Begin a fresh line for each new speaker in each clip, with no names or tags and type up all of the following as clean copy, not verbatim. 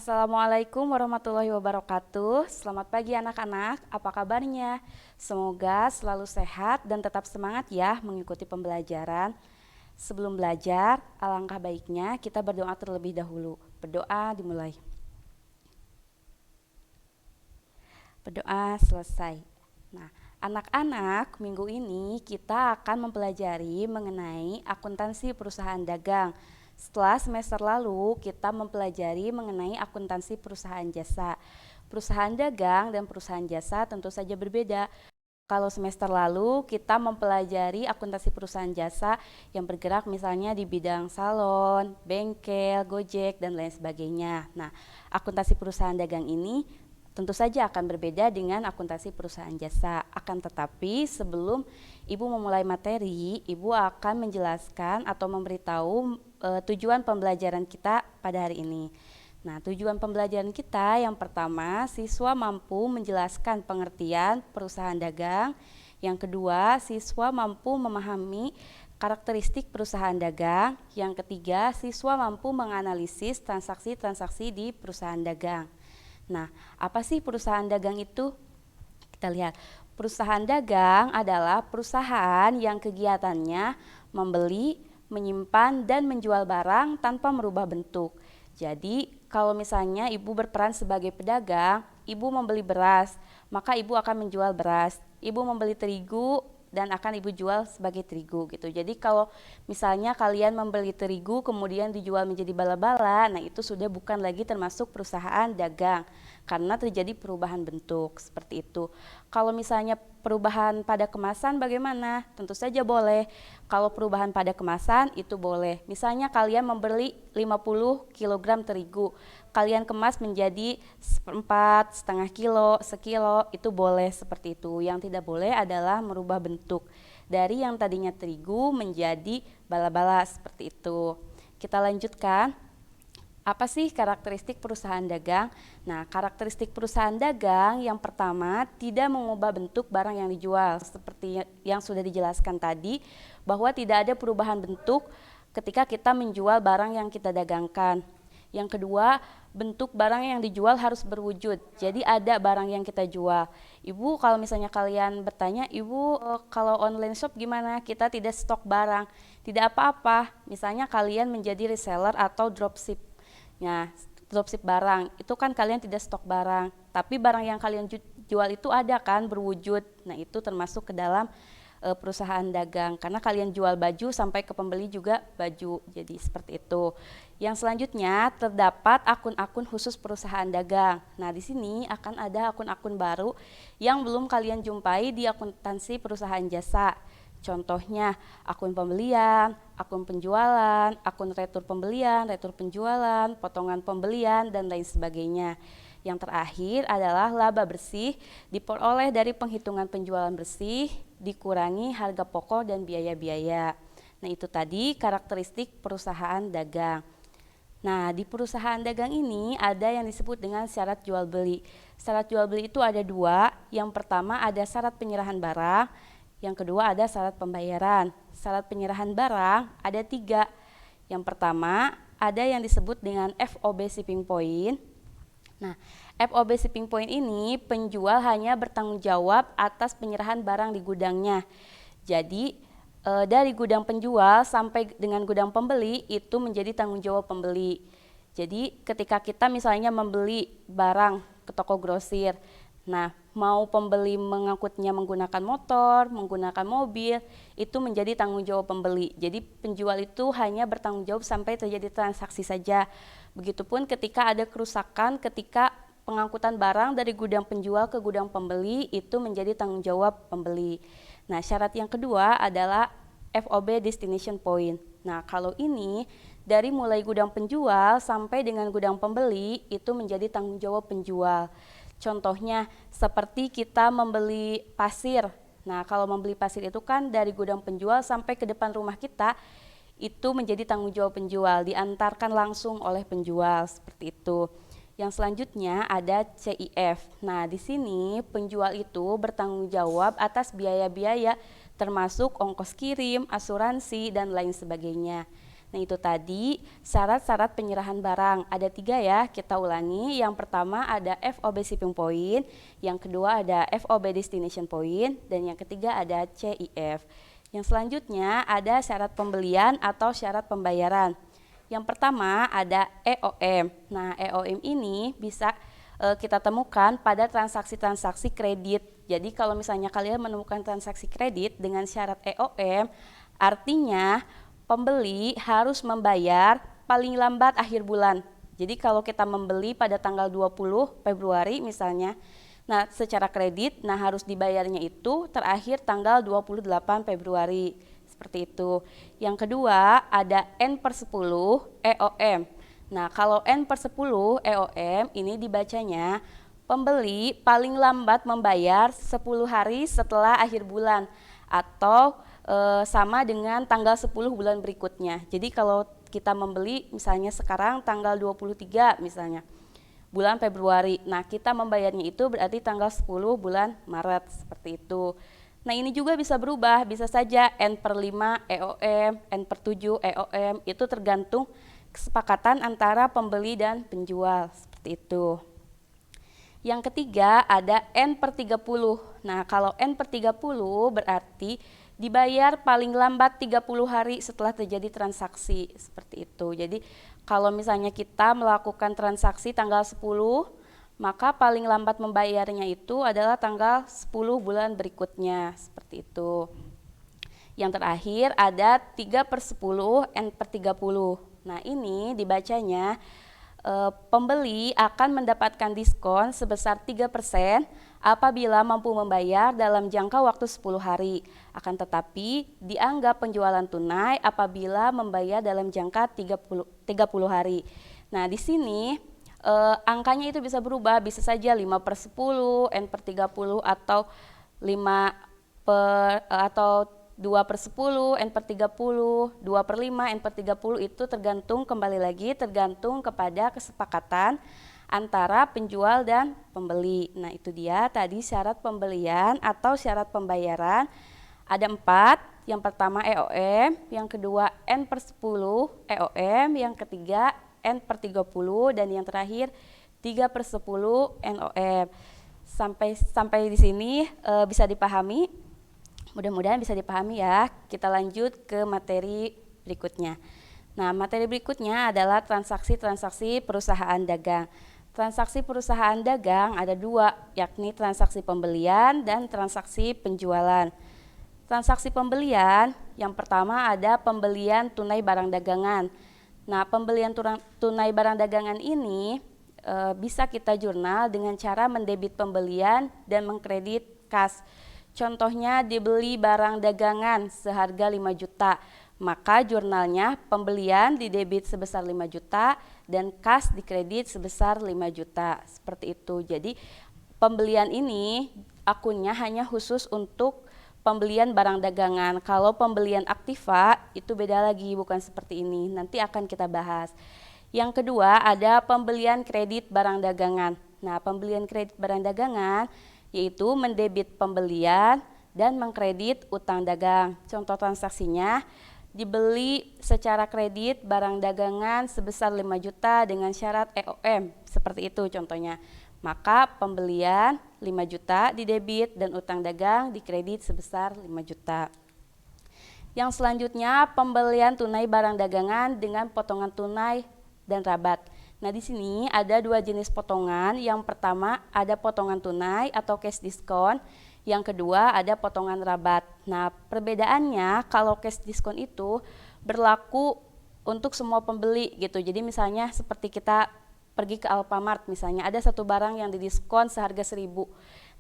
Assalamualaikum warahmatullahi wabarakatuh. Selamat pagi anak-anak, apa kabarnya? Semoga selalu sehat dan tetap semangat ya mengikuti pembelajaran. Sebelum belajar, alangkah baiknya kita berdoa terlebih dahulu. Berdoa dimulai. Berdoa selesai. Nah, anak-anak, minggu ini kita akan mempelajari mengenai akuntansi perusahaan dagang. Setelah semester lalu, kita mempelajari mengenai akuntansi perusahaan jasa. Perusahaan dagang dan perusahaan jasa tentu saja berbeda. Kalau semester lalu kita mempelajari akuntansi perusahaan jasa yang bergerak misalnya di bidang salon, bengkel, Gojek, dan lain sebagainya. Nah, akuntansi perusahaan dagang ini tentu saja akan berbeda dengan akuntansi perusahaan jasa. Akan tetapi sebelum Ibu memulai materi, Ibu akan menjelaskan atau memberitahu tujuan pembelajaran kita pada hari ini. Nah, tujuan pembelajaran kita yang pertama, siswa mampu menjelaskan pengertian perusahaan dagang. Yang kedua, siswa mampu memahami karakteristik perusahaan dagang. Yang ketiga, siswa mampu menganalisis transaksi-transaksi di perusahaan dagang. Nah, apa sih perusahaan dagang itu? Kita lihat, perusahaan dagang adalah perusahaan yang kegiatannya membeli, menyimpan, dan menjual barang tanpa merubah bentuk. Jadi, kalau misalnya Ibu berperan sebagai pedagang, Ibu membeli beras, maka Ibu akan menjual beras. Ibu membeli terigu dan akan Ibu jual sebagai terigu gitu. Jadi kalau misalnya kalian membeli terigu kemudian dijual menjadi bala-bala, nah itu sudah bukan lagi termasuk perusahaan dagang karena terjadi perubahan bentuk seperti itu. Kalau misalnya perubahan pada kemasan bagaimana? Tentu saja boleh. Kalau perubahan pada kemasan itu boleh. Misalnya kalian membeli 50 kg terigu, kalian kemas menjadi seperempat, setengah kilo, sekilo, itu boleh seperti itu. Yang tidak boleh adalah merubah bentuk dari yang tadinya terigu menjadi bala-bala seperti itu. Kita lanjutkan. Apa sih karakteristik perusahaan dagang? Nah, karakteristik perusahaan dagang yang pertama tidak mengubah bentuk barang yang dijual. Seperti yang sudah dijelaskan tadi, bahwa tidak ada perubahan bentuk ketika kita menjual barang yang kita dagangkan. Yang kedua, bentuk barang yang dijual harus berwujud. Jadi ada barang yang kita jual. Ibu, kalau misalnya kalian bertanya, Ibu kalau online shop gimana? Kita tidak stok barang. Tidak apa-apa. Misalnya kalian menjadi reseller atau dropship. Nah, dropship barang, itu kan kalian tidak stok barang. Tapi barang yang kalian jual itu ada kan berwujud. Nah, itu termasuk ke dalam perusahaan dagang karena kalian jual baju sampai ke pembeli juga baju. Jadi seperti itu. Yang selanjutnya terdapat akun-akun khusus perusahaan dagang. Nah, di sini akan ada akun-akun baru yang belum kalian jumpai di akuntansi perusahaan jasa. Contohnya akun pembelian, akun penjualan, akun retur pembelian, retur penjualan, potongan pembelian, dan lain sebagainya. Yang terakhir adalah laba bersih diperoleh dari penghitungan penjualan bersih, dikurangi harga pokok dan biaya-biaya. Nah, itu tadi karakteristik perusahaan dagang. Nah, di perusahaan dagang ini ada yang disebut dengan syarat jual beli. Syarat jual beli itu ada dua. Yang pertama ada syarat penyerahan barang, yang kedua ada syarat pembayaran. Syarat penyerahan barang ada tiga. Yang pertama ada yang disebut dengan FOB shipping point. Nah, FOB shipping point ini penjual hanya bertanggung jawab atas penyerahan barang di gudangnya. Jadi dari gudang penjual sampai dengan gudang pembeli itu menjadi tanggung jawab pembeli. Jadi ketika kita misalnya membeli barang ke toko grosir, nah mau pembeli mengangkutnya menggunakan motor, menggunakan mobil, itu menjadi tanggung jawab pembeli. Jadi penjual itu hanya bertanggung jawab sampai terjadi transaksi saja. Begitupun ketika ada kerusakan ketika pengangkutan barang dari gudang penjual ke gudang pembeli, itu menjadi tanggung jawab pembeli. Nah, syarat yang kedua adalah FOB destination point. Nah, kalau ini dari mulai gudang penjual sampai dengan gudang pembeli itu menjadi tanggung jawab penjual. Contohnya seperti kita membeli pasir. Nah, kalau membeli pasir itu kan dari gudang penjual sampai ke depan rumah kita itu menjadi tanggung jawab penjual, diantarkan langsung oleh penjual seperti itu. Yang selanjutnya ada CIF. Nah, di sini penjual itu bertanggung jawab atas biaya-biaya termasuk ongkos kirim, asuransi, dan lain sebagainya. Nah, itu tadi syarat-syarat penyerahan barang. Ada 3 ya, kita ulangi. Yang pertama ada FOB shipping point, yang kedua ada FOB destination point, dan yang ketiga ada CIF. Yang selanjutnya ada syarat pembelian atau syarat pembayaran. Yang pertama ada EOM. Nah, EOM ini bisa kita temukan pada transaksi-transaksi kredit. Jadi kalau misalnya kalian menemukan transaksi kredit dengan syarat EOM, artinya pembeli harus membayar paling lambat akhir bulan. Jadi kalau kita membeli pada tanggal 20 Februari misalnya, nah secara kredit, nah harus dibayarnya itu terakhir tanggal 28 Februari. Seperti itu. Yang kedua ada N/10 EOM. Nah kalau N/10 EOM ini dibacanya pembeli paling lambat membayar 10 hari setelah akhir bulan atau sama dengan tanggal 10 bulan berikutnya. Jadi kalau kita membeli misalnya sekarang tanggal 23 misalnya bulan Februari, nah kita membayarnya itu berarti tanggal 10 bulan Maret, seperti itu. Nah ini juga bisa berubah, bisa saja N/5 EOM, N/7 EOM, itu tergantung kesepakatan antara pembeli dan penjual, seperti itu. Yang ketiga ada N/30. Nah kalau N/30 berarti dibayar paling lambat 30 hari setelah terjadi transaksi, seperti itu. Jadi kalau misalnya kita melakukan transaksi tanggal 10, maka paling lambat membayarnya itu adalah tanggal 10 bulan berikutnya, seperti itu. Yang terakhir ada 3/10 N/30. Nah ini dibacanya pembeli akan mendapatkan diskon sebesar 3% apabila mampu membayar dalam jangka waktu 10 hari. Akan tetapi dianggap penjualan tunai apabila membayar dalam jangka 30 hari. Nah, di sini angkanya itu bisa berubah, bisa saja 5/10, N/30 atau 2/10, N/30, 2/5, N/30, itu tergantung, kembali lagi tergantung kepada kesepakatan antara penjual dan pembeli. Nah itu dia tadi syarat pembelian atau syarat pembayaran. Ada 4, yang pertama EOM, yang kedua N/10 EOM, yang ketiga N/30, dan yang terakhir 3/10 NOM. Sampai di sini bisa dipahami? Mudah-mudahan bisa dipahami ya. Kita lanjut ke materi berikutnya. Nah, materi berikutnya adalah transaksi-transaksi perusahaan dagang. Transaksi perusahaan dagang ada 2, yakni transaksi pembelian dan transaksi penjualan. Transaksi pembelian, yang pertama ada pembelian tunai barang dagangan. Nah, pembelian tunai barang dagangan ini bisa kita jurnal dengan cara mendebit pembelian dan mengkredit kas. Contohnya dibeli barang dagangan seharga 5 juta, maka jurnalnya pembelian didebit sebesar 5 juta dan kas dikredit sebesar 5 juta, seperti itu. Jadi pembelian ini akunnya hanya khusus untuk pembelian barang dagangan. Kalau pembelian aktiva itu beda lagi, bukan seperti ini, nanti akan kita bahas. Yang kedua ada pembelian kredit barang dagangan. Nah, pembelian kredit barang dagangan yaitu mendebit pembelian dan mengkredit utang dagang. Contoh transaksinya, dibeli secara kredit barang dagangan sebesar 5 juta dengan syarat EOM, seperti itu contohnya. Maka pembelian 5 juta didebit dan utang dagang dikredit sebesar 5 juta. Yang selanjutnya pembelian tunai barang dagangan dengan potongan tunai dan rabat. Nah, di sini ada 2 jenis potongan. Yang pertama ada potongan tunai atau cash diskon. Yang kedua ada potongan rabat. Nah, perbedaannya kalau cash diskon itu berlaku untuk semua pembeli gitu. Jadi misalnya seperti kita pergi ke Alfamart misalnya, ada satu barang yang didiskon seharga 1.000.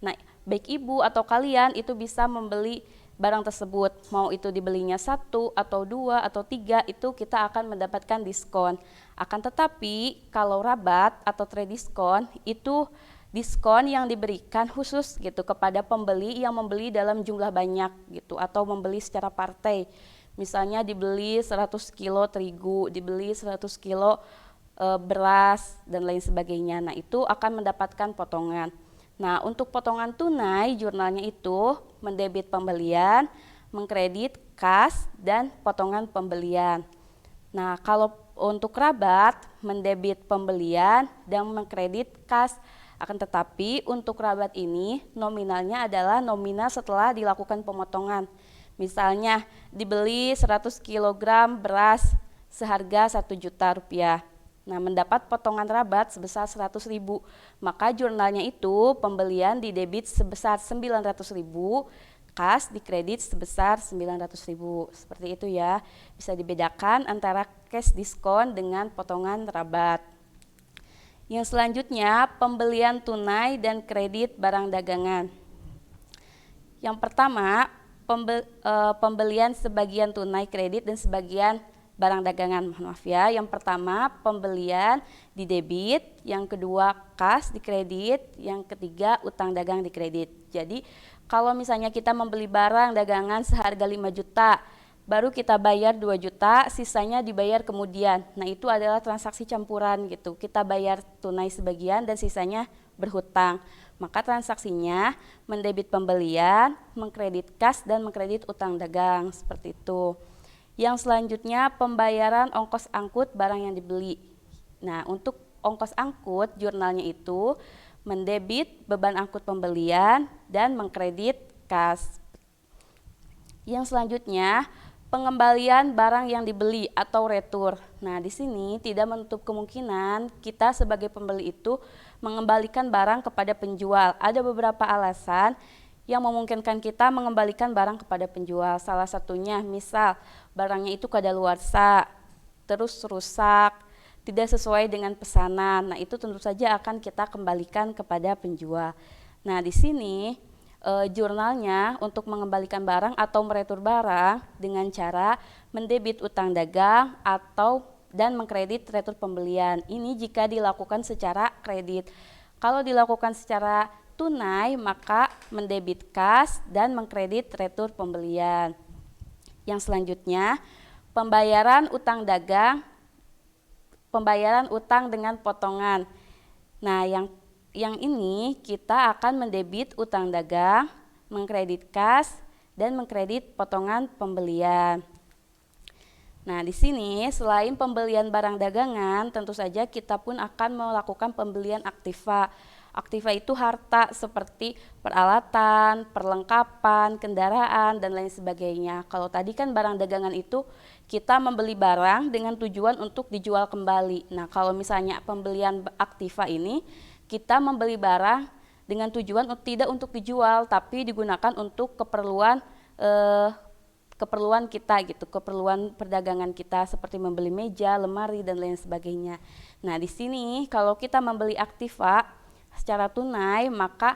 Nah, baik ibu atau kalian itu bisa membeli barang tersebut, mau itu dibelinya 1 atau 2 atau 3, itu kita akan mendapatkan diskon. Akan tetapi kalau rabat atau trade diskon itu diskon yang diberikan khusus gitu kepada pembeli yang membeli dalam jumlah banyak gitu, atau membeli secara partai. Misalnya dibeli 100 kilo terigu, dibeli 100 kilo beras dan lain sebagainya. Nah, itu akan mendapatkan potongan. Nah, untuk potongan tunai jurnalnya itu mendebit pembelian, mengkredit kas, dan potongan pembelian. Nah, kalau untuk kerabat mendebit pembelian dan mengkredit kas. Akan tetapi untuk kerabat ini nominalnya adalah nominal setelah dilakukan pemotongan. Misalnya dibeli 100 kg beras seharga 1 juta rupiah. Nah, mendapat potongan rabat sebesar 100.000, maka jurnalnya itu pembelian didebit sebesar 900.000, kas dikredit sebesar 900.000. Seperti itu ya. Bisa dibedakan antara cash diskon dengan potongan rabat. Yang selanjutnya pembelian tunai dan kredit barang dagangan. Yang pertama pembelian sebagian tunai kredit dan sebagian barang dagangan. Maaf ya. Yang pertama pembelian didebit, yang kedua kas dikredit, yang ketiga utang dagang dikredit. Jadi kalau misalnya kita membeli barang dagangan seharga 5 juta, baru kita bayar 2 juta, sisanya dibayar kemudian. Nah, itu adalah transaksi campuran gitu. Kita bayar tunai sebagian dan sisanya berhutang. Maka transaksinya mendebit pembelian, mengkredit kas, dan mengkredit utang dagang. Seperti itu. Yang selanjutnya pembayaran ongkos angkut barang yang dibeli. Nah, untuk ongkos angkut jurnalnya itu mendebit beban angkut pembelian dan mengkredit kas. Yang selanjutnya pengembalian barang yang dibeli atau retur. Nah, di sini tidak menutup kemungkinan kita sebagai pembeli itu mengembalikan barang kepada penjual. Ada beberapa alasan yang memungkinkan kita mengembalikan barang kepada penjual. Salah satunya misal barangnya itu kadaluarsa, terus rusak, tidak sesuai dengan pesanan. Nah, itu tentu saja akan kita kembalikan kepada penjual. Nah, di sini jurnalnya untuk mengembalikan barang atau meretur barang dengan cara mendebit utang dagang atau dan mengkredit retur pembelian. Ini jika dilakukan secara kredit. Kalau dilakukan secara tunai, maka mendebit kas dan mengkredit retur pembelian. Yang selanjutnya, pembayaran utang dagang, pembayaran utang dengan potongan. Nah, yang ini kita akan mendebit utang dagang, mengkredit kas, dan mengkredit potongan pembelian. Nah, di sini selain pembelian barang dagangan, tentu saja kita pun akan melakukan pembelian aktiva. Aktiva itu harta seperti peralatan, perlengkapan, kendaraan, dan lain sebagainya. Kalau tadi kan barang dagangan itu kita membeli barang dengan tujuan untuk dijual kembali. Nah, kalau misalnya pembelian aktiva ini kita membeli barang dengan tujuan tidak untuk dijual, tapi digunakan untuk keperluan kita gitu, keperluan perdagangan kita seperti membeli meja, lemari, dan lain sebagainya. Nah, di sini kalau kita membeli aktiva secara tunai, maka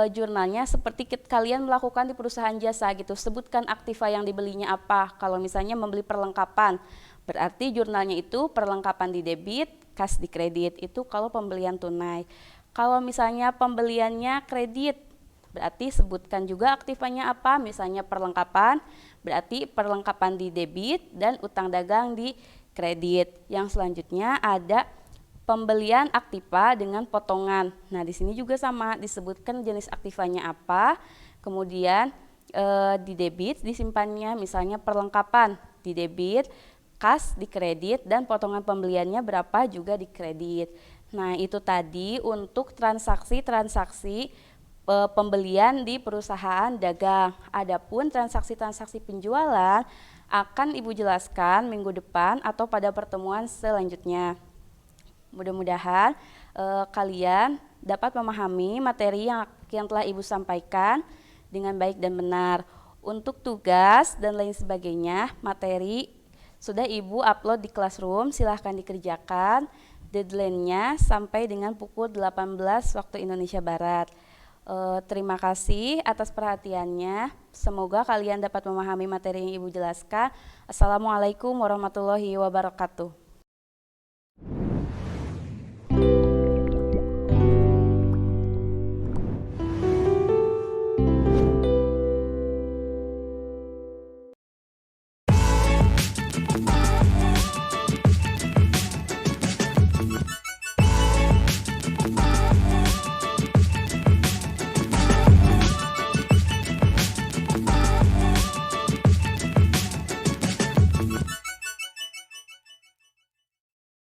jurnalnya seperti kalian melakukan di perusahaan jasa gitu. Sebutkan aktiva yang dibelinya apa. Kalau misalnya membeli perlengkapan, berarti jurnalnya itu perlengkapan di debit, kas di kredit. Itu kalau pembelian tunai. Kalau misalnya pembeliannya kredit, berarti sebutkan juga aktivanya apa. Misalnya perlengkapan, berarti perlengkapan di debit dan utang dagang di kredit. Yang selanjutnya ada pembelian aktiva dengan potongan. Nah, di sini juga sama disebutkan jenis aktivanya apa, kemudian di debit disimpannya, misalnya perlengkapan di debit, kas di kredit, dan potongan pembeliannya berapa juga di kredit. Nah, itu tadi untuk transaksi-transaksi pembelian di perusahaan dagang. Adapun transaksi-transaksi penjualan akan Ibu jelaskan minggu depan atau pada pertemuan selanjutnya. Mudah-mudahan kalian dapat memahami materi yang telah Ibu sampaikan dengan baik dan benar. Untuk tugas dan lain sebagainya, materi sudah Ibu upload di Classroom, silahkan dikerjakan. Deadline-nya sampai dengan pukul 18 waktu Indonesia Barat. Terima kasih atas perhatiannya. Semoga kalian dapat memahami materi yang Ibu jelaskan. Assalamualaikum warahmatullahi wabarakatuh.